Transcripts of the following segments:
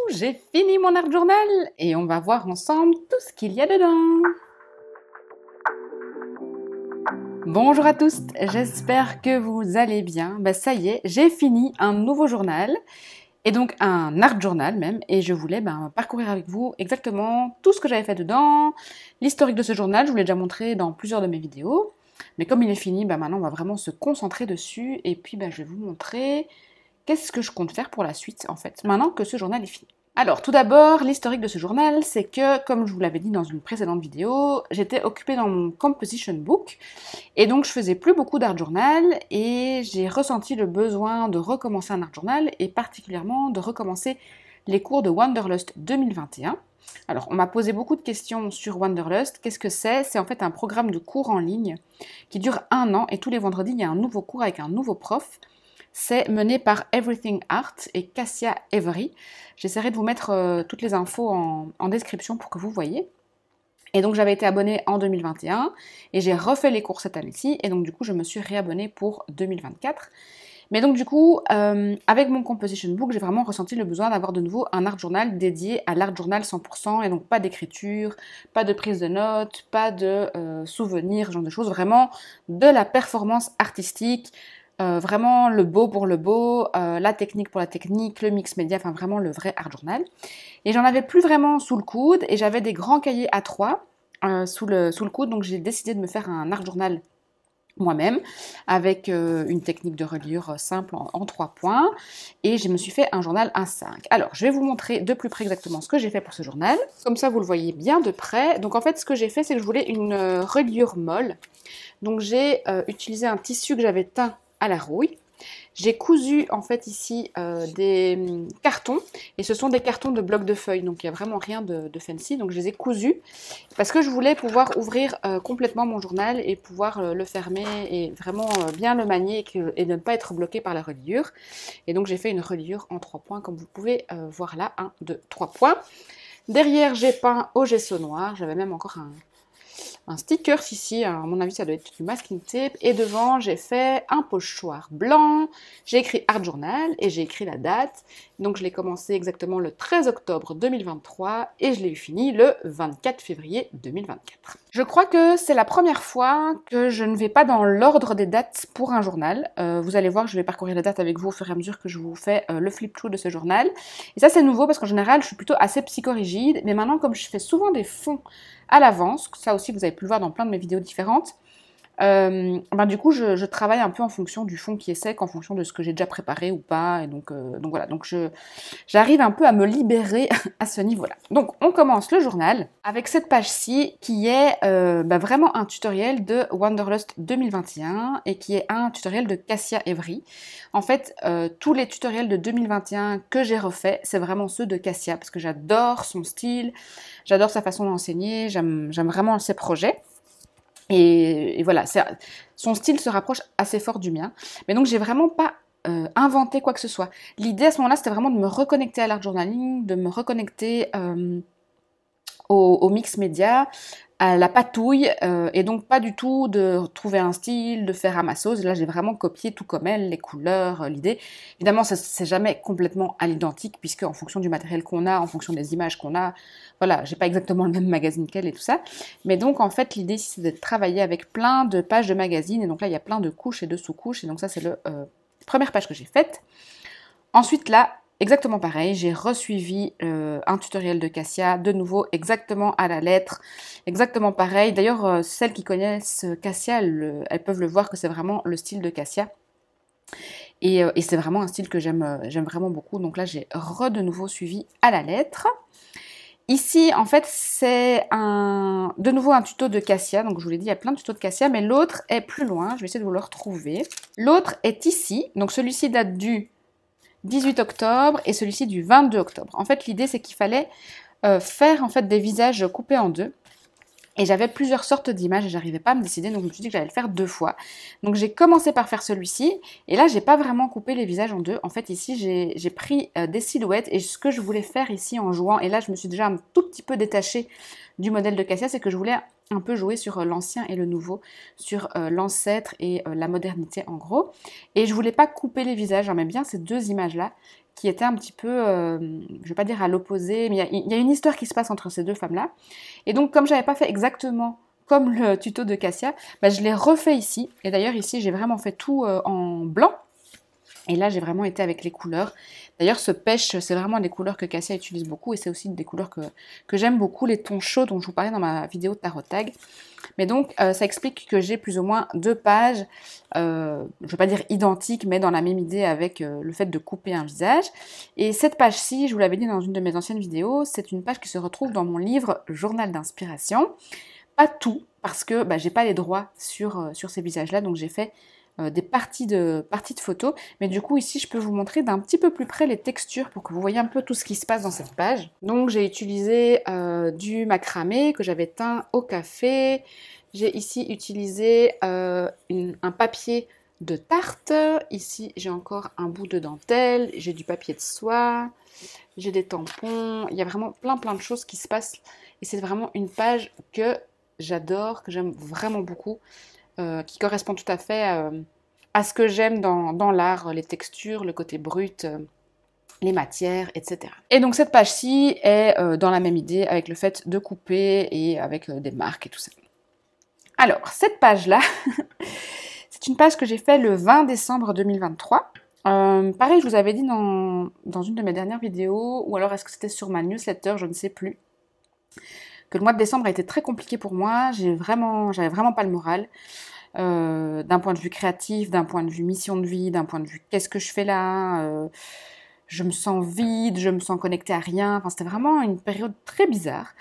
j'ai fini mon art journal et on va voir ensemble tout ce qu'il y a dedans. Bonjour à tous, j'espère que vous allez bien. Ça y est, j'ai fini un nouveau journal et donc un art journal même, et je voulais parcourir avec vous exactement tout ce que j'avais fait dedans, l'historique de ce journal. Je vous l'ai déjà montré dans plusieurs de mes vidéos, mais comme il est fini, maintenant on va vraiment se concentrer dessus et puis je vais vous montrer qu'est-ce que je compte faire pour la suite en fait, maintenant que ce journal est fini. Alors, tout d'abord, l'historique de ce journal, c'est que, comme je vous l'avais dit dans une précédente vidéo, j'étais occupée dans mon composition book, et donc je faisais plus beaucoup d'art journal, et j'ai ressenti le besoin de recommencer un art journal, et particulièrement de recommencer les cours de Wanderlust 2021. Alors, on m'a posé beaucoup de questions sur Wanderlust. Qu'est-ce que c'est? C'est en fait un programme de cours en ligne qui dure 1 an, et tous les vendredis, il y a un nouveau cours avec un nouveau prof. C'est mené par Everything Art et Cassia Avery. J'essaierai de vous mettre toutes les infos en description pour que vous voyez. Et donc j'avais été abonnée en 2021 et j'ai refait les cours cette année-ci, et donc du coup je me suis réabonnée pour 2024. Mais donc du coup, avec mon composition book, j'ai vraiment ressenti le besoin d'avoir de nouveau un art journal dédié à l'art journal 100%, et donc pas d'écriture, pas de prise de notes, pas de souvenirs, ce genre de choses, vraiment de la performance artistique. Vraiment le beau pour le beau, la technique pour la technique, le mix média, enfin vraiment le vrai art journal. Et j'en avais plus vraiment sous le coude, et j'avais des grands cahiers A3 sous le coude, donc j'ai décidé de me faire un art journal moi-même, avec une technique de reliure simple en 3 points, et je me suis fait un journal 1/5. Alors, je vais vous montrer de plus près exactement ce que j'ai fait pour ce journal, comme ça vous le voyez bien de près. Donc en fait, ce que j'ai fait, c'est que je voulais une reliure molle, donc j'ai utilisé un tissu que j'avais teint à la rouille. J'ai cousu en fait ici des cartons, et ce sont des cartons de blocs de feuilles, donc il n'y a vraiment rien de fancy, donc je les ai cousus parce que je voulais pouvoir ouvrir complètement mon journal et pouvoir le fermer et vraiment bien le manier et ne pas être bloqué par la reliure. Et donc j'ai fait une reliure en 3 points, comme vous pouvez voir là, 1, 2, 3 points. Derrière, j'ai peint au gesso noir, j'avais même encore un sticker ici, à mon avis ça doit être du masking tape, et devant j'ai fait un pochoir blanc, j'ai écrit art journal et j'ai écrit la date, donc je l'ai commencé exactement le 13 octobre 2023 et je l'ai eu fini le 24 février 2024. Je crois que c'est la première fois que je ne vais pas dans l'ordre des dates pour un journal. Vous allez voir, je vais parcourir les dates avec vous au fur et à mesure que je vous fais le flip-through de ce journal, et ça c'est nouveau parce qu'en général je suis plutôt assez psychorigide, mais maintenant comme je fais souvent des fonds à l'avance, ça aussi vous avez pu le voir dans plein de mes vidéos différentes, du coup je travaille un peu en fonction du fond qui est sec, en fonction de ce que j'ai déjà préparé ou pas, et donc voilà, donc j'arrive un peu à me libérer à ce niveau-là. Donc on commence le journal avec cette page-ci qui est vraiment un tutoriel de Wanderlust 2021 et qui est un tutoriel de Cassia Avery. En fait, tous les tutoriels de 2021 que j'ai refaits, c'est vraiment ceux de Cassia, parce que j'adore son style, j'adore sa façon d'enseigner, j'aime vraiment ses projets. Et voilà, son style se rapproche assez fort du mien. Mais donc, j'ai vraiment pas inventé quoi que ce soit. L'idée à ce moment-là, c'était vraiment de me reconnecter à l'art journaling, de me reconnecter au mix média, à la patouille, et donc pas du tout de trouver un style, de faire à ma sauce. Là, j'ai vraiment copié tout comme elle, les couleurs, l'idée. Évidemment, c'est jamais complètement à l'identique, puisque en fonction du matériel qu'on a, en fonction des images qu'on a, voilà, j'ai pas exactement le même magazine qu'elle et tout ça. Mais donc, en fait, l'idée ici, c'est de travailler avec plein de pages de magazine, et donc là, il y a plein de couches et de sous-couches, et donc ça, c'est la première page que j'ai faite. Ensuite, là, exactement pareil, j'ai resuivi un tutoriel de Cassia, de nouveau exactement à la lettre, exactement pareil. D'ailleurs, celles qui connaissent Cassia, elles peuvent le voir que c'est vraiment le style de Cassia. Et c'est vraiment un style que j'aime vraiment beaucoup. Donc là, j'ai de nouveau suivi à la lettre. Ici, en fait, c'est de nouveau un tuto de Cassia. Donc je vous l'ai dit, il y a plein de tutos de Cassia, mais l'autre est plus loin. Je vais essayer de vous le retrouver. L'autre est ici. Donc celui-ci date du 18 octobre et celui-ci du 22 octobre. En fait, l'idée, c'est qu'il fallait faire en fait des visages coupés en deux. Et j'avais plusieurs sortes d'images et j'arrivais pas à me décider, donc je me suis dit que j'allais le faire 2 fois. Donc j'ai commencé par faire celui-ci, et là j'ai pas vraiment coupé les visages en deux. En fait ici j'ai pris des silhouettes, et ce que je voulais faire ici en jouant, et là je me suis déjà un tout petit peu détachée du modèle de Cassia, c'est que je voulais un peu jouer sur l'ancien et le nouveau, sur l'ancêtre et la modernité en gros. Et je voulais pas couper les visages, j'aimais bien ces 2 images-là qui était un petit peu, je ne vais pas dire à l'opposé, mais il y a une histoire qui se passe entre ces deux femmes-là. Et donc, comme je n'avais pas fait exactement comme le tuto de Cassia, bah, je l'ai refait ici. Et d'ailleurs, ici, j'ai vraiment fait tout en blanc. Et là, j'ai vraiment été avec les couleurs. D'ailleurs, ce pêche, c'est vraiment des couleurs que Cassia utilise beaucoup. Et c'est aussi des couleurs que j'aime beaucoup, les tons chauds dont je vous parlais dans ma vidéo de tarot tag. Mais donc, ça explique que j'ai plus ou moins 2 pages, je ne vais pas dire identiques, mais dans la même idée avec le fait de couper un visage. Et cette page-ci, je vous l'avais dit dans une de mes anciennes vidéos, c'est une page qui se retrouve dans mon livre Journal d'inspiration. Pas tout, parce que bah, j'ai pas les droits sur ces visages-là, donc j'ai fait des parties de photos. Mais du coup, ici, je peux vous montrer d'un petit peu plus près les textures pour que vous voyez un peu tout ce qui se passe dans cette page. Donc, j'ai utilisé du macramé que j'avais teint au café. J'ai ici utilisé un papier de tarte. Ici, j'ai encore un bout de dentelle. J'ai du papier de soie. J'ai des tampons. Il y a vraiment plein de choses qui se passent. Et c'est vraiment une page que j'adore, que j'aime vraiment beaucoup. Qui correspond tout à fait à ce que j'aime dans l'art, les textures, le côté brut, les matières, etc. Et donc cette page-ci est dans la même idée avec le fait de couper et avec des marques et tout ça. Alors, cette page-là, c'est une page que j'ai fait le 20 décembre 2023. Pareil, je vous avais dit dans une de mes dernières vidéos, ou alors est-ce que c'était sur ma newsletter, je ne sais plus, que le mois de décembre a été très compliqué pour moi. J'avais vraiment pas le moral. D'un point de vue créatif, d'un point de vue mission de vie, d'un point de vue qu'est-ce que je fais là, je me sens vide, je me sens connectée à rien. Enfin, c'était vraiment une période très bizarre.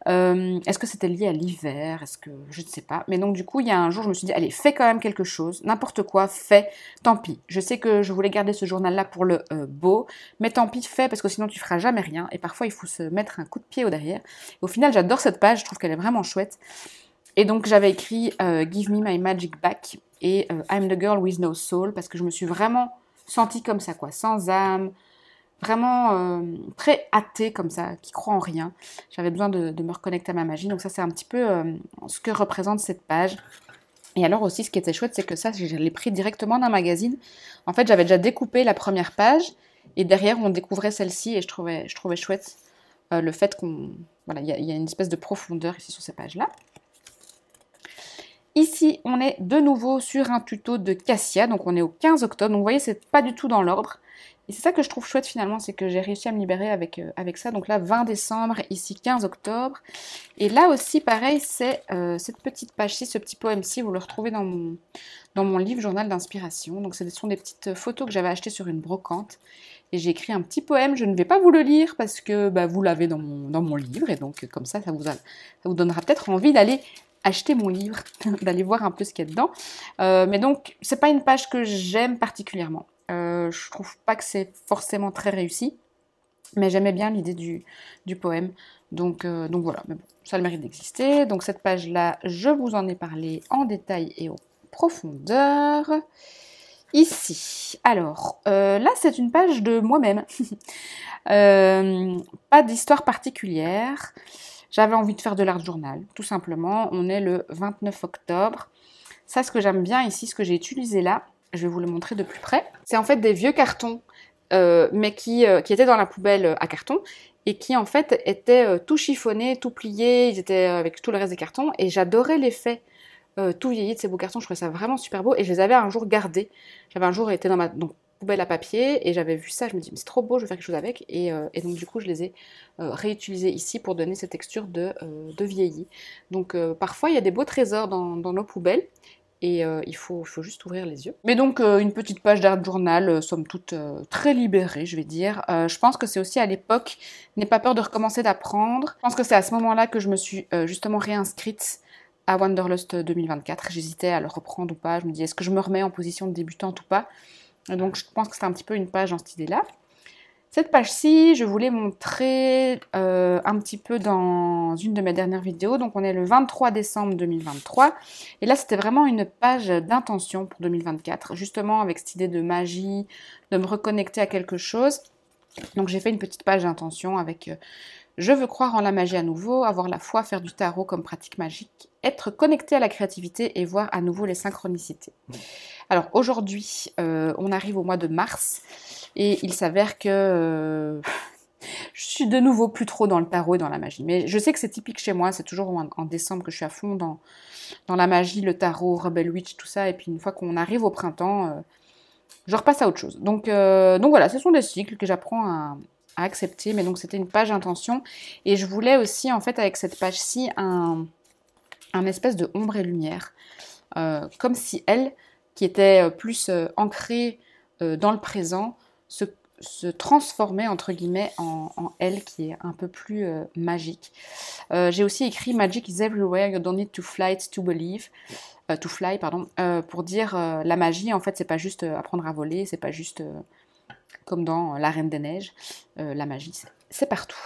Est-ce que c'était lié à l'hiver? Est-ce que je ne sais pas. Mais donc du coup, il y a un jour, je me suis dit, allez, fais quand même quelque chose, n'importe quoi, fais, tant pis. Je sais que je voulais garder ce journal-là pour le beau, mais tant pis, fais, parce que sinon tu feras jamais rien. Et parfois, il faut se mettre un coup de pied au derrière. Et au final, j'adore cette page, je trouve qu'elle est vraiment chouette. Et donc j'avais écrit Give me my magic back et I'm the girl with no soul, parce que je me suis vraiment sentie comme ça, quoi, sans âme. Vraiment très athée comme ça, qui croit en rien. J'avais besoin de me reconnecter à ma magie. Donc ça, c'est un petit peu ce que représente cette page. Et alors aussi, ce qui était chouette, c'est que ça, je l'ai pris directement d'un magazine. En fait, j'avais déjà découpé la première page. Et derrière, on découvrait celle-ci. Et je trouvais chouette le fait qu'on... Voilà, il y a une espèce de profondeur ici sur ces pages-là. Ici, on est de nouveau sur un tuto de Cassia. Donc on est au 15 octobre. Donc vous voyez, c'est pas du tout dans l'ordre. Et c'est ça que je trouve chouette finalement, c'est que j'ai réussi à me libérer avec ça. Donc là, 20 décembre, ici 15 octobre. Et là aussi, pareil, c'est cette petite page-ci, ce petit poème-ci, vous le retrouvez dans mon livre Journal d'inspiration. Donc ce sont des petites photos que j'avais achetées sur une brocante. Et j'ai écrit un petit poème, je ne vais pas vous le lire parce que bah, vous l'avez dans mon livre. Et donc comme ça vous donnera peut-être envie d'aller acheter mon livre, d'aller voir un peu ce qu'il y a dedans. Mais donc, c'est pas une page que j'aime particulièrement. Je trouve pas que c'est forcément très réussi, mais j'aimais bien l'idée du poème. Donc voilà, mais bon, ça a le mérite d'exister. Donc cette page-là, je vous en ai parlé en détail et en profondeur. Ici, alors, là c'est une page de moi-même. Pas d'histoire particulière. J'avais envie de faire de l'art journal, tout simplement. On est le 29 octobre. Ça, ce que j'aime bien ici, ce que j'ai utilisé là, je vais vous le montrer de plus près. C'est en fait des vieux cartons, mais qui étaient dans la poubelle à carton et qui en fait étaient tout chiffonnés, tout pliés. Ils étaient avec tout le reste des cartons et j'adorais l'effet tout vieilli de ces beaux cartons. Je trouvais ça vraiment super beau et je les avais un jour gardés. J'avais un jour été dans ma poubelle à papier et j'avais vu ça, je me dis mais c'est trop beau, je vais faire quelque chose avec et donc du coup je les ai réutilisés ici pour donner cette texture de vieilli. Donc parfois il y a des beaux trésors dans nos poubelles et il faut juste ouvrir les yeux. Mais donc une petite page d'art journal, somme toute très libérée je vais dire. Je pense que c'est aussi à l'époque, n'aie pas peur de recommencer d'apprendre. Je pense que c'est à ce moment-là que je me suis justement réinscrite à Wanderlust 2024. J'hésitais à le reprendre ou pas, je me dis est-ce que je me remets en position de débutante ou pas. Donc je pense que c'est un petit peu une page dans cette idée-là. Cette page-ci, je voulais montrer un petit peu dans une de mes dernières vidéos. Donc on est le 23 décembre 2023. Et là, c'était vraiment une page d'intention pour 2024. Justement avec cette idée de magie, de me reconnecter à quelque chose. Donc j'ai fait une petite page d'intention avec... Je veux croire en la magie à nouveau, avoir la foi, faire du tarot comme pratique magique, être connecté à la créativité et voir à nouveau les synchronicités. Alors aujourd'hui, on arrive au mois de mars et il s'avère que je suis de nouveau plus trop dans le tarot et dans la magie. Mais je sais que c'est typique chez moi, c'est toujours en décembre que je suis à fond dans la magie, le tarot, Rebel Witch, tout ça. Et puis une fois qu'on arrive au printemps, je repasse à autre chose. Donc voilà, ce sont des cycles que j'apprends à accepter. Mais donc c'était une page intention. Et je voulais aussi, en fait, avec cette page-ci, un espèce de ombre et lumière. Comme si elle, qui était plus ancrée dans le présent, se transformait, entre guillemets, en elle, qui est un peu plus magique. J'ai aussi écrit Magic is everywhere, you don't need to fly to believe. To fly, pardon, pour dire la magie, en fait, c'est pas juste apprendre à voler, c'est pas juste comme dans La Reine des Neiges. La magie, c'est partout.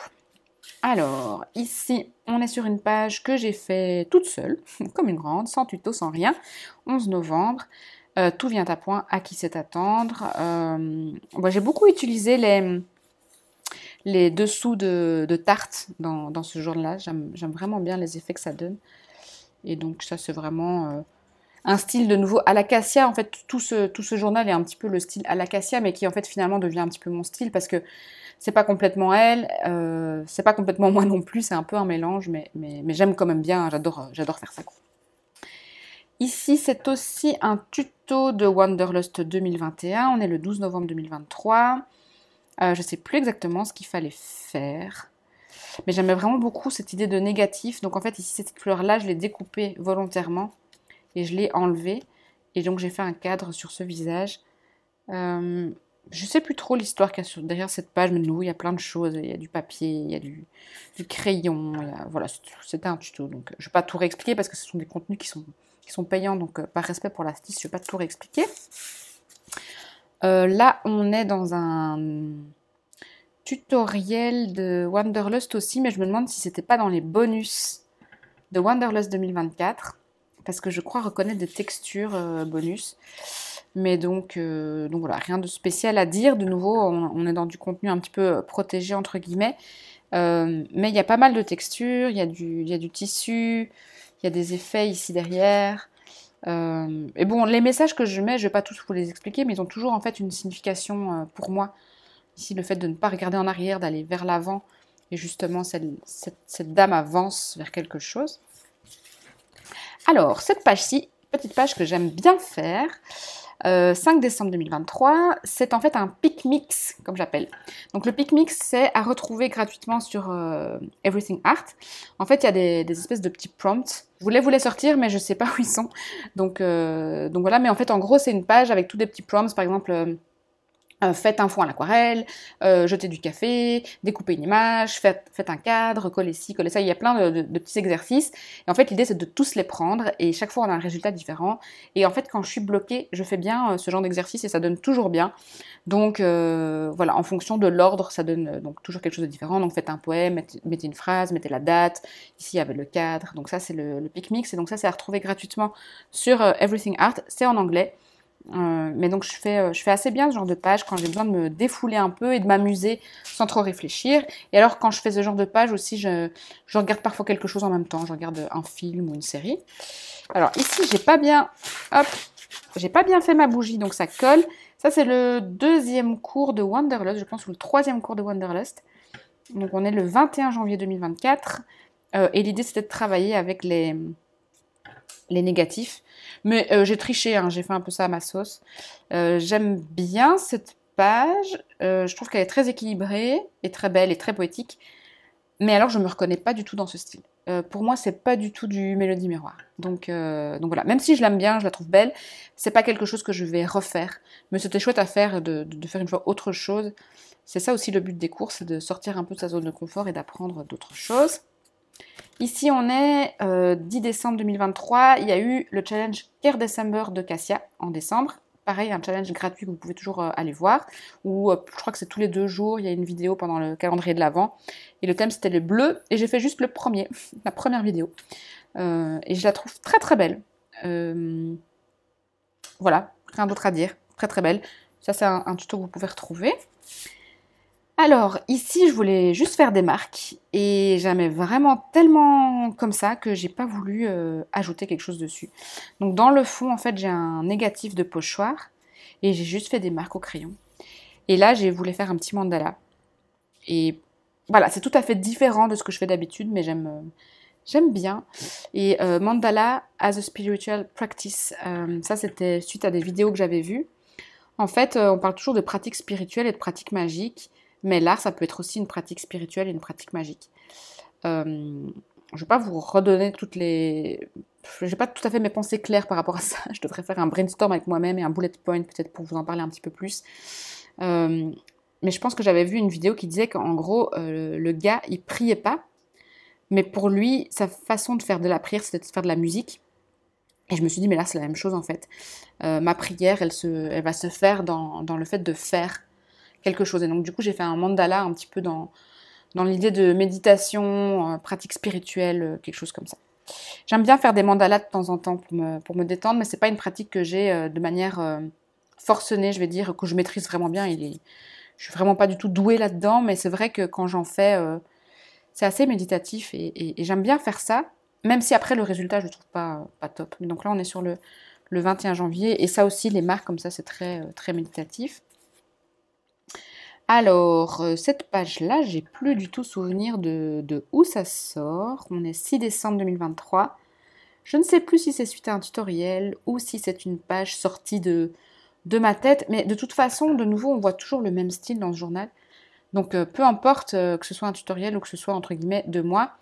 Alors, ici, on est sur une page que j'ai fait toute seule, comme une grande, sans tuto, sans rien. 11 novembre, tout vient à point, à qui sait attendre. J'ai beaucoup utilisé les dessous de tarte dans ce journal-là. J'aime vraiment bien les effets que ça donne. Et donc ça, c'est vraiment un style de nouveau à l'acacia. En fait, tout ce journal est un petit peu le style à l'acacia, mais qui en fait finalement devient un petit peu mon style parce que c'est pas complètement elle, c'est pas complètement moi non plus, c'est un peu un mélange, mais j'aime quand même bien, j'adore faire ça. Ici, c'est aussi un tuto de Wanderlust 2021, on est le 12 novembre 2023. Je sais plus exactement ce qu'il fallait faire, mais j'aimais vraiment beaucoup cette idée de négatif. Donc en fait, ici, cette fleur-là, je l'ai découpée volontairement et je l'ai enlevée. Et donc j'ai fait un cadre sur ce visage. Je sais plus trop l'histoire qu'il y a derrière cette page, mais de nouveau, il y a plein de choses. Il y a du papier, il y a du crayon. Voilà, c'était un tuto. Donc, je ne vais pas tout réexpliquer parce que ce sont des contenus qui sont payants. Donc, par respect pour l'artiste, je ne vais pas tout réexpliquer. Là, on est dans un tutoriel de Wanderlust aussi, mais je me demande si c'était pas dans les bonus de Wanderlust 2024, parce que je crois reconnaître des textures bonus. Mais donc voilà, rien de spécial à dire. De nouveau, on est dans du contenu un petit peu protégé, entre guillemets. Mais il y a pas mal de textures, il y a du tissu, il y a des effets ici derrière. Et bon, les messages que je mets, je ne vais pas tous vous les expliquer, mais ils ont toujours en fait une signification pour moi. Ici, le fait de ne pas regarder en arrière, d'aller vers l'avant. Et justement, cette dame avance vers quelque chose. Alors, cette page-ci, petite page que j'aime bien faire, 5 décembre 2023, c'est en fait un pick mix, comme j'appelle. Donc le pick mix, c'est à retrouver gratuitement sur Everything Art. En fait, il y a des espèces de petits prompts. Je voulais vous les sortir, mais je ne sais pas où ils sont. Donc voilà, mais en fait, en gros, c'est une page avec tous des petits prompts, par exemple... faites un fond à l'aquarelle, jetez du café, découpez une image, faites un cadre, collez ci, collez ça. Il y a plein de petits exercices. Et en fait, l'idée, c'est de tous les prendre. Et chaque fois, on a un résultat différent. Et en fait, quand je suis bloquée, je fais bien ce genre d'exercice et ça donne toujours bien. Donc, voilà, en fonction de l'ordre, ça donne donc toujours quelque chose de différent. Donc, faites un poème, mettez une phrase, mettez la date. Ici, il y avait le cadre. Donc, ça, c'est le pick mix. Et donc, ça, c'est à retrouver gratuitement sur Everything Art. C'est en anglais. Mais donc je fais assez bien ce genre de page quand j'ai besoin de me défouler un peu et de m'amuser sans trop réfléchir. Et alors quand je fais ce genre de page aussi, je regarde parfois quelque chose en même temps. Je regarde un film ou une série. Alors ici, j'ai pas bien fait ma bougie, donc ça colle. Ça, c'est le deuxième cours de Wanderlust, je pense, ou le troisième cours de Wanderlust. Donc on est le 21 janvier 2024. Et l'idée, c'était de travailler avec les négatifs. Mais j'ai triché, hein, j'ai fait un peu ça à ma sauce. J'aime bien cette page. Je trouve qu'elle est très équilibrée et très belle et très poétique. Mais alors, je ne me reconnais pas du tout dans ce style. Pour moi, c'est pas du tout du Mélodie Miroir. Donc voilà, même si je l'aime bien, je la trouve belle, c'est pas quelque chose que je vais refaire. Mais c'était chouette à faire, de faire une fois autre chose. C'est ça aussi le but des cours, c'est de sortir un peu de sa zone de confort et d'apprendre d'autres choses. Ici, on est 10 décembre 2023. Il y a eu le challenge Care December de Cassia en décembre. Pareil, un challenge gratuit que vous pouvez toujours aller voir. Ou je crois que c'est tous les 2 jours. Il y a une vidéo pendant le calendrier de l'Avent. Et le thème, c'était le bleu. Et j'ai fait juste le premier, la première vidéo. Et je la trouve très très belle. Voilà, rien d'autre à dire. Très très belle. Ça, c'est un tuto que vous pouvez retrouver. Alors, ici, je voulais juste faire des marques et j'aimais vraiment tellement comme ça que j'ai pas voulu ajouter quelque chose dessus. Donc, dans le fond, en fait, j'ai un négatif de pochoir et j'ai juste fait des marques au crayon. Et là, j'ai voulu faire un petit mandala. Et voilà, c'est tout à fait différent de ce que je fais d'habitude, mais j'aime bien. Et mandala as a spiritual practice, ça c'était suite à des vidéos que j'avais vues. En fait, on parle toujours de pratique spirituelle et de pratique magique, mais l'art, ça peut être aussi une pratique spirituelle et une pratique magique. Je ne vais pas vous redonner toutes les... Je n'ai pas tout à fait mes pensées claires par rapport à ça. Je devrais faire un brainstorm avec moi-même et un bullet point peut-être pour vous en parler un petit peu plus. Euh, mais je pense que j'avais vu une vidéo qui disait qu'en gros, le gars, il priait pas, mais pour lui, sa façon de faire de la prière, c'était de faire de la musique. Et je me suis dit, mais là, c'est la même chose en fait. Ma prière, elle va se faire dans le fait de faire quelque chose. Et donc, du coup, j'ai fait un mandala un petit peu dans l'idée de méditation, pratique spirituelle, quelque chose comme ça. J'aime bien faire des mandalas de temps en temps pour me détendre, mais c'est pas une pratique que j'ai de manière forcenée, je vais dire, que je maîtrise vraiment bien. Je suis vraiment pas du tout douée là-dedans, mais c'est vrai que quand j'en fais, c'est assez méditatif et j'aime bien faire ça, même si après le résultat je le trouve pas top. Donc là on est sur le 21 janvier et ça aussi les marques comme ça c'est très méditatif. Alors cette page-là, j'ai plus du tout souvenir de où ça sort. On est 6 décembre 2023. Je ne sais plus si c'est suite à un tutoriel ou si c'est une page sortie de ma tête, mais de toute façon, de nouveau, on voit toujours le même style dans ce journal. Donc peu importe que ce soit un tutoriel ou que ce soit entre guillemets de moi,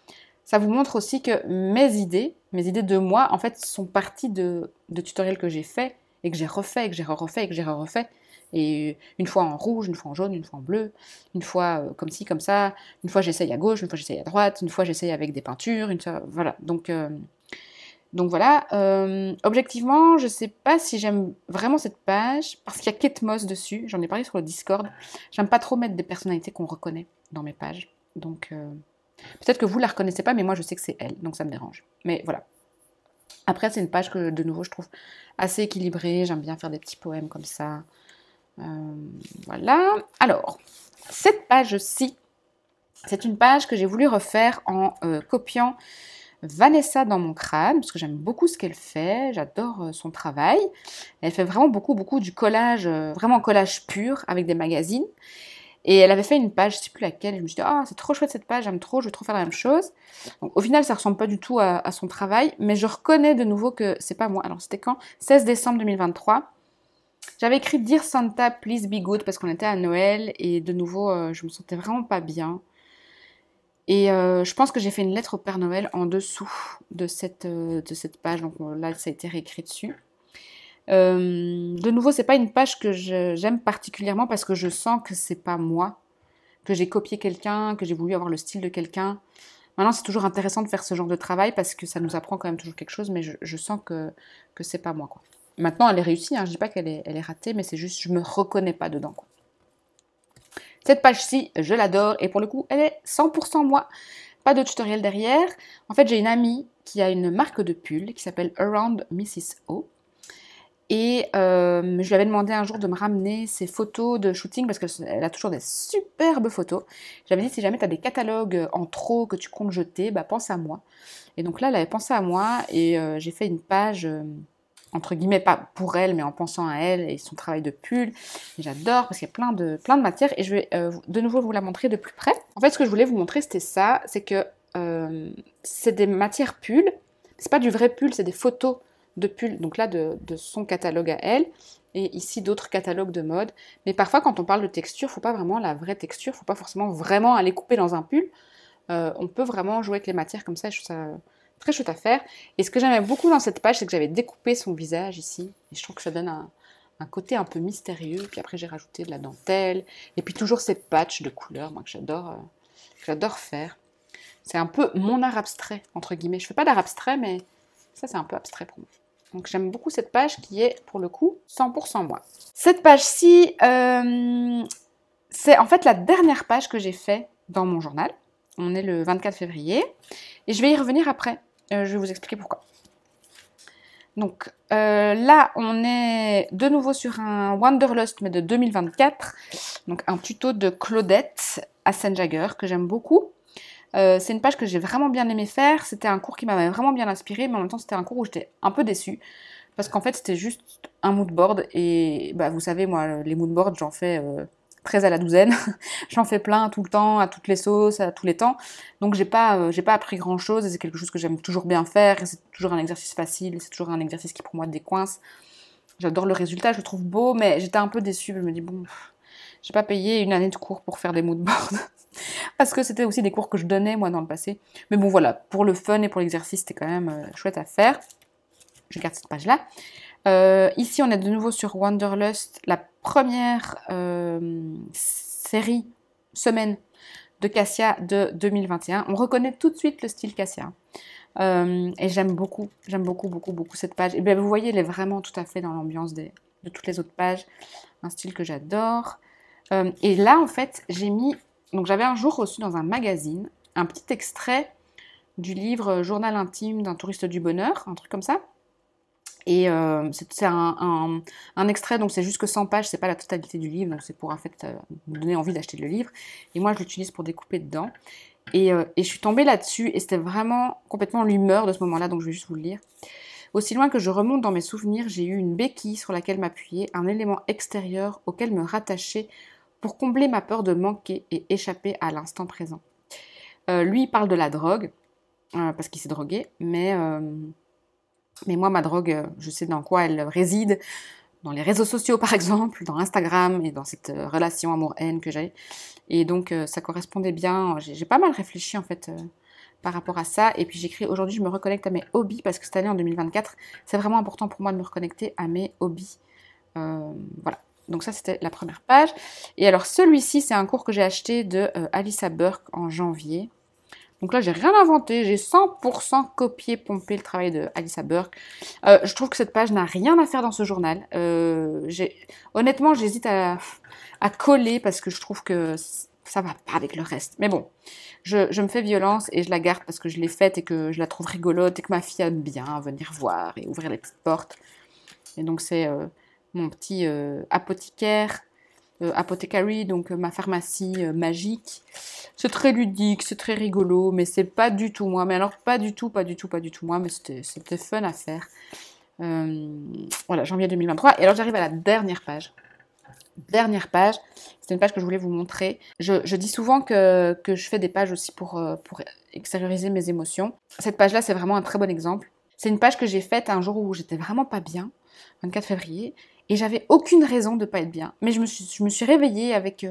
ça vous montre aussi que mes idées de moi, en fait, sont parties de tutoriels que j'ai fait et que j'ai refait et que j'ai refait et que j'ai refait. Et une fois en rouge, une fois en jaune, une fois en bleu, une fois comme ci, comme ça, une fois j'essaye à gauche, une fois j'essaye à droite, une fois j'essaye avec des peintures, une fois, voilà. Donc voilà, objectivement, je sais pas si j'aime vraiment cette page, parce qu'il y a Kate Moss dessus, j'en ai parlé sur le Discord. J'aime pas trop mettre des personnalités qu'on reconnaît dans mes pages. Donc peut-être que vous la reconnaissez pas, mais moi je sais que c'est elle, donc ça me dérange. Mais voilà. Après, c'est une page que de nouveau je trouve assez équilibrée, j'aime bien faire des petits poèmes comme ça. Euh, voilà. Alors, cette page-ci, c'est une page que j'ai voulu refaire en copiant Vanessa dans mon crâne, parce que j'aime beaucoup ce qu'elle fait, j'adore son travail. Elle fait vraiment beaucoup du collage, vraiment collage pur, avec des magazines. Et elle avait fait une page, je ne sais plus laquelle, je me suis dit, ah, c'est trop chouette cette page, j'aime trop, je veux trop faire la même chose. Donc au final, ça ressemble pas du tout à son travail, mais je reconnais de nouveau que c'est pas moi. Alors c'était quand? 16 décembre 2023. J'avais écrit Dear Santa, please be good, parce qu'on était à Noël, et de nouveau, je me sentais vraiment pas bien. Et je pense que j'ai fait une lettre au Père Noël en dessous de cette page, donc là ça a été réécrit dessus. De nouveau, c'est pas une page que j'aime particulièrement parce que je sens que c'est pas moi, que j'ai copié quelqu'un, que j'ai voulu avoir le style de quelqu'un. Maintenant, c'est toujours intéressant de faire ce genre de travail parce que ça nous apprend quand même toujours quelque chose, mais je sens que c'est pas moi, quoi. Maintenant, elle est réussie, hein, je dis pas elle est ratée, mais c'est juste je me reconnais pas dedans, quoi. Cette page-ci, je l'adore et pour le coup, elle est 100% moi. Pas de tutoriel derrière. En fait, j'ai une amie qui a une marque de pull qui s'appelle Around Mrs. O. Et je lui avais demandé un jour de me ramener ses photos de shooting parce qu'elle a toujours des superbes photos. J'avais dit si jamais tu as des catalogues en trop que tu comptes jeter, bah pense à moi. Et donc là, elle avait pensé à moi et j'ai fait une page entre guillemets, pas pour elle, mais en pensant à elle et son travail de pull. Et j'adore parce qu'il y a plein de matières et je vais de nouveau vous la montrer de plus près. En fait, ce que je voulais vous montrer, c'était ça, c'est que c'est des matières pull. C'est pas du vrai pull, c'est des photos de pull, donc là de son catalogue à elle, et ici d'autres catalogues de mode. Mais parfois, quand on parle de texture, faut pas vraiment la vraie texture, faut pas forcément vraiment aller couper dans un pull. On peut vraiment jouer avec les matières comme ça, je trouve ça très chouette à faire. Et ce que j'aimais beaucoup dans cette page, c'est que j'avais découpé son visage ici, et je trouve que ça donne un côté un peu mystérieux. Puis après, j'ai rajouté de la dentelle, et puis toujours ces patchs de couleurs, moi, que j'adore faire. C'est un peu mon art abstrait, entre guillemets. Je fais pas d'art abstrait, mais ça, c'est un peu abstrait pour moi. Donc j'aime beaucoup cette page qui est, pour le coup, 100% moi. Cette page-ci, c'est en fait la dernière page que j'ai fait dans mon journal. On est le 24 février. Et je vais y revenir après. Je vais vous expliquer pourquoi. Donc là, on est de nouveau sur un Wanderlust, mais de 2024. Donc un tuto de Claudette Assenjager que j'aime beaucoup. C'est une page que j'ai vraiment bien aimé faire. C'était un cours qui m'avait vraiment bien inspiré, mais en même temps, c'était un cours où j'étais un peu déçue. Parce qu'en fait, c'était juste un mood board. Et bah, vous savez, moi, les mood boards, j'en fais 13 à la douzaine. J'en fais plein tout le temps, à toutes les sauces, à tous les temps. Donc, j'ai pas appris grand-chose. Et c'est quelque chose que j'aime toujours bien faire. Et c'est toujours un exercice facile. C'est toujours un exercice qui, pour moi, décoince. J'adore le résultat, je le trouve beau, mais j'étais un peu déçue. Je me dis, bon, j'ai pas payé une année de cours pour faire des mood boards. Parce que c'était aussi des cours que je donnais, moi, dans le passé. Mais bon, voilà, pour le fun et pour l'exercice, c'était quand même chouette à faire. Je garde cette page-là. Ici, on est de nouveau sur Wanderlust, la première série, semaine de Cassia de 2021. On reconnaît tout de suite le style Cassia. Et j'aime beaucoup, beaucoup cette page. Et bien, vous voyez, elle est vraiment tout à fait dans l'ambiance de toutes les autres pages. Un style que j'adore. Et là, en fait, j'ai mis... Donc, j'avais un jour reçu dans un magazine un petit extrait du livre Journal intime d'un touriste du bonheur, un truc comme ça. Et c'est un extrait, donc c'est juste que 100 pages, c'est pas la totalité du livre, donc c'est pour en fait me donner envie d'acheter le livre. Et moi, je l'utilise pour découper dedans. Et je suis tombée là-dessus, et c'était vraiment complètement l'humeur de ce moment-là, donc je vais juste vous le lire. Aussi loin que je remonte dans mes souvenirs, j'ai eu une béquille sur laquelle m'appuyer, un élément extérieur auquel me rattacher pour combler ma peur de manquer et échapper à l'instant présent. Lui, il parle de la drogue, parce qu'il s'est drogué, mais moi, ma drogue, je sais dans quoi elle réside, dans les réseaux sociaux par exemple, dans Instagram et dans cette relation amour-haine que j'ai. Et donc, ça correspondait bien, j'ai pas mal réfléchi en fait par rapport à ça. Et puis j'écris aujourd'hui, je me reconnecte à mes hobbies, parce que cette année, en 2024, c'est vraiment important pour moi de me reconnecter à mes hobbies. Voilà. Donc ça, c'était la première page. Et alors, celui-ci, c'est un cours que j'ai acheté de Alyssa Burke en janvier. Donc là, j'ai rien inventé, j'ai 100% copié-pompé le travail de Alyssa Burke. Je trouve que cette page n'a rien à faire dans ce journal. Honnêtement, j'hésite à coller parce que je trouve que ça va pas avec le reste. Mais bon, je me fais violence et je la garde parce que je l'ai faite et que je la trouve rigolote et que ma fille aime bien venir voir et ouvrir les petites portes. Et donc c'est mon petit apothicaire, apothecary, donc ma pharmacie magique. C'est très ludique, c'est très rigolo, mais c'est pas du tout moi. Mais alors pas du tout moi, mais c'était fun à faire. Voilà, janvier 2023. Et alors j'arrive à la dernière page. C'est une page que je voulais vous montrer. Je dis souvent que je fais des pages aussi pour extérioriser mes émotions. Cette page-là, c'est vraiment un très bon exemple. C'est une page que j'ai faite un jour où j'étais vraiment pas bien, 24 février, et j'avais aucune raison de pas être bien. Mais je me suis réveillée avec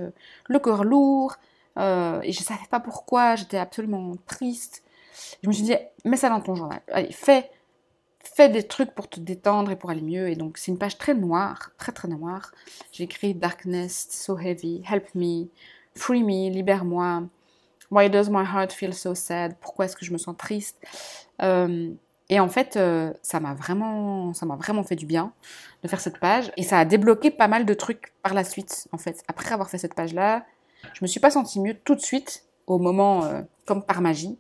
le corps lourd, et je savais pas pourquoi, j'étais absolument triste. Je me suis dit, mets ça dans ton journal. Allez, fais des trucs pour te détendre et pour aller mieux. Et donc, c'est une page très noire, très très noire. J'ai écrit Darkness, so heavy, help me, free me, libère-moi. Why does my heart feel so sad? Pourquoi est-ce que je me sens triste? Et en fait, ça m'a vraiment fait du bien de faire cette page. Et ça a débloqué pas mal de trucs par la suite, en fait. Après avoir fait cette page-là, je me suis pas sentie mieux tout de suite, au moment, comme par magie.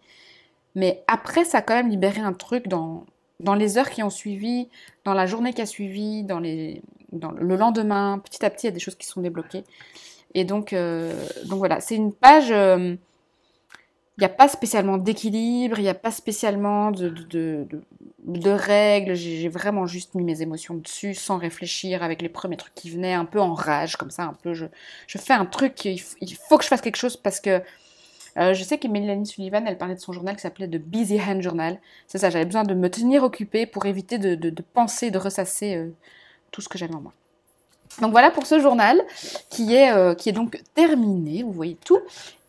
Mais après, ça a quand même libéré un truc dans les heures qui ont suivi, dans la journée qui a suivi, dans le lendemain. Petit à petit, il y a des choses qui sont débloquées. Et donc voilà, c'est une page... il n'y a pas spécialement d'équilibre, il n'y a pas spécialement de règles. J'ai vraiment juste mis mes émotions dessus sans réfléchir, avec les premiers trucs qui venaient, un peu en rage, comme ça, un peu. Je fais un truc, il faut que je fasse quelque chose parce que je sais que Mélanie Sullivan, elle parlait de son journal qui s'appelait The Busy Hand Journal. C'est ça, j'avais besoin de me tenir occupée pour éviter de penser, de ressasser tout ce que j'avais en moi. Donc voilà pour ce journal qui est donc terminé, vous voyez tout.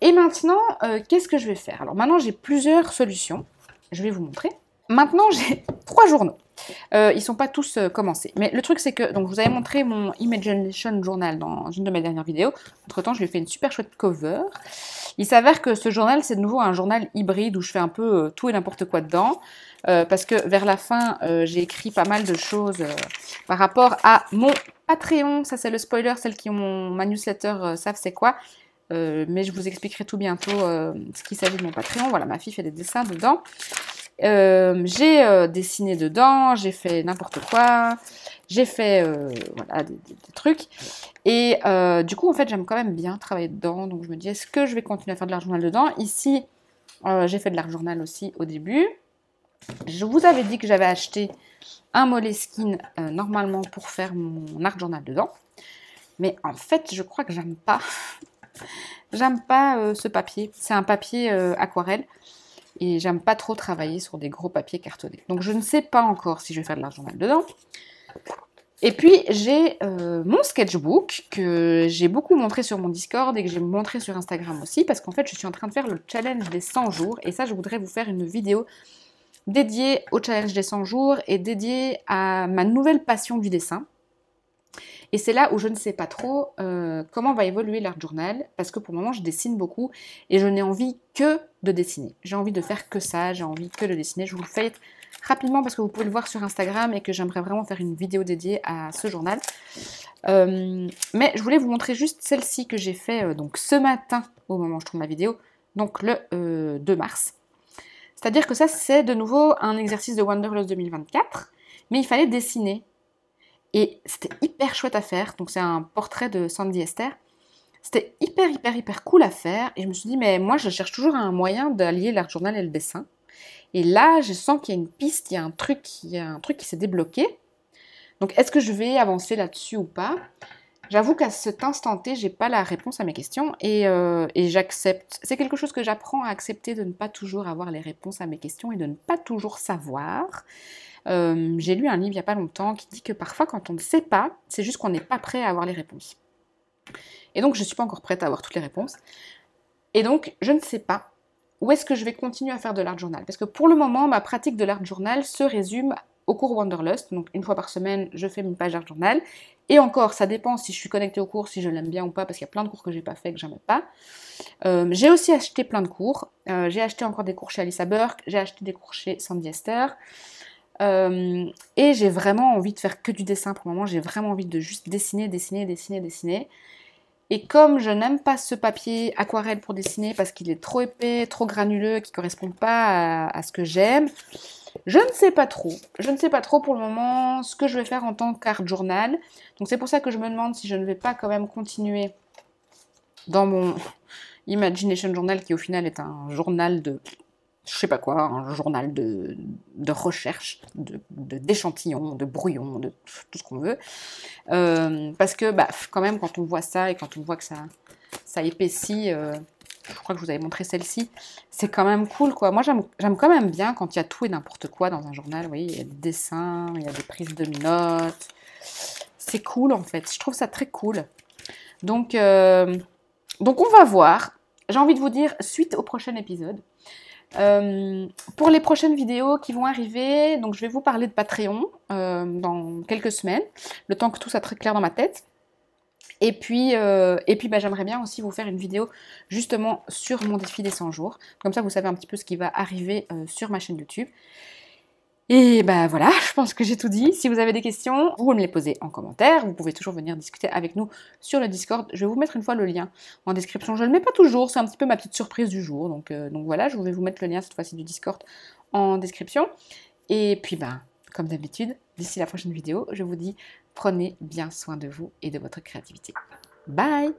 Et maintenant, qu'est-ce que je vais faire? Alors maintenant, j'ai plusieurs solutions. Je vais vous montrer. Maintenant, j'ai 3 journaux. Ils ne sont pas tous commencés. Mais le truc, c'est que donc, je vous avais montré mon Imagination Journal dans une de mes dernières vidéos. Entre-temps, je lui ai fait une super chouette cover. Il s'avère que ce journal, c'est de nouveau un journal hybride où je fais un peu tout et n'importe quoi dedans. Parce que vers la fin, j'ai écrit pas mal de choses par rapport à mon Patreon. Ça, c'est le spoiler. Celles qui ont ma newsletter savent c'est quoi. Mais je vous expliquerai tout bientôt ce qu'il s'agit de mon Patreon. Voilà, ma fille fait des dessins dedans. J'ai dessiné dedans, j'ai fait n'importe quoi, j'ai fait voilà, des trucs. Et du coup, en fait, j'aime quand même bien travailler dedans. Donc, je me dis, est-ce que je vais continuer à faire de l'art journal dedans? Ici, j'ai fait de l'art journal aussi au début. Je vous avais dit que j'avais acheté un Moleskine normalement pour faire mon art journal dedans. Mais en fait, je crois que j'aime pas. J'aime pas ce papier. C'est un papier aquarelle. Et j'aime pas trop travailler sur des gros papiers cartonnés. Donc je ne sais pas encore si je vais faire de l'art journal dedans. Et puis j'ai mon sketchbook que j'ai beaucoup montré sur mon Discord et que j'ai montré sur Instagram aussi. Parce qu'en fait, je suis en train de faire le challenge des 100 jours. Et ça, je voudrais vous faire une vidéo dédiée au challenge des 100 jours et dédiée à ma nouvelle passion du dessin. Et c'est là où je ne sais pas trop comment va évoluer l'art journal, parce que pour le moment, je dessine beaucoup et je n'ai envie que de dessiner. J'ai envie de faire que ça, j'ai envie que de dessiner. Je vous le fais rapidement parce que vous pouvez le voir sur Instagram et que j'aimerais vraiment faire une vidéo dédiée à ce journal. Mais je voulais vous montrer juste celle-ci que j'ai fait donc ce matin, au moment où je tourne ma vidéo, donc le 2 mars. C'est-à-dire que ça, c'est de nouveau un exercice de Wanderlust 2024, mais il fallait dessiner. Et c'était hyper chouette à faire. Donc c'est un portrait de Sandy Esther. C'était hyper cool à faire. Et je me suis dit, mais moi je cherche toujours un moyen d'allier l'art journal et le dessin. Et là, je sens qu'il y a une piste, il y a un truc qui s'est débloqué. Donc est-ce que je vais avancer là-dessus ou pas? J'avoue qu'à cet instant T, j'ai pas la réponse à mes questions et j'accepte. C'est quelque chose que j'apprends à accepter de ne pas toujours avoir les réponses à mes questions et de ne pas toujours savoir. J'ai lu un livre il n'y a pas longtemps qui dit que parfois quand on ne sait pas, c'est juste qu'on n'est pas prêt à avoir les réponses. Et donc je ne suis pas encore prête à avoir toutes les réponses. Et donc je ne sais pas où est-ce que je vais continuer à faire de l'art journal. Parce que pour le moment, ma pratique de l'art journal se résume au cours Wanderlust. Donc une fois par semaine, je fais une page art journal. Et encore, ça dépend si je suis connectée au cours, si je l'aime bien ou pas, parce qu'il y a plein de cours que j'ai pas fait, que j'aime pas. J'ai aussi acheté plein de cours. J'ai acheté encore des cours chez Alissa Burke, j'ai acheté des cours chez Sandy Esther. Et j'ai vraiment envie de faire que du dessin pour le moment, j'ai vraiment envie de juste dessiner. Et comme je n'aime pas ce papier aquarelle pour dessiner parce qu'il est trop épais, trop granuleux, qui ne correspond pas à ce que j'aime, je ne sais pas trop. Je ne sais pas trop pour le moment ce que je vais faire en tant qu'art journal. Donc c'est pour ça que je me demande si je ne vais pas quand même continuer dans mon Imagination Journal qui au final est un journal de je sais pas quoi, un journal de recherche, d'échantillons, de brouillons, de tout ce qu'on veut. Parce que bah, quand même, quand on voit ça et quand on voit que ça épaissit, je crois que je vous avais montré celle-ci, c'est quand même cool, quoi. Moi, j'aime quand même bien quand il y a tout et n'importe quoi dans un journal. Vous voyez, il y a des dessins, il y a des prises de notes. C'est cool, en fait. Je trouve ça très cool. Donc on va voir. J'ai envie de vous dire, suite au prochain épisode. Pour les prochaines vidéos qui vont arriver, donc je vais vous parler de Patreon dans quelques semaines, le temps que tout soit très clair dans ma tête. Et puis bah, j'aimerais bien aussi vous faire une vidéo justement sur mon défi des 100 jours. Comme ça, vous savez un petit peu ce qui va arriver sur ma chaîne YouTube. Et bah voilà, je pense que j'ai tout dit. Si vous avez des questions, vous pouvez me les poser en commentaire. Vous pouvez toujours venir discuter avec nous sur le Discord. Je vais vous mettre une fois le lien en description. Je ne le mets pas toujours, c'est un petit peu ma petite surprise du jour. Donc voilà, je vais vous mettre le lien cette fois-ci du Discord en description. Et puis bah, comme d'habitude, d'ici la prochaine vidéo, je vous dis prenez bien soin de vous et de votre créativité. Bye!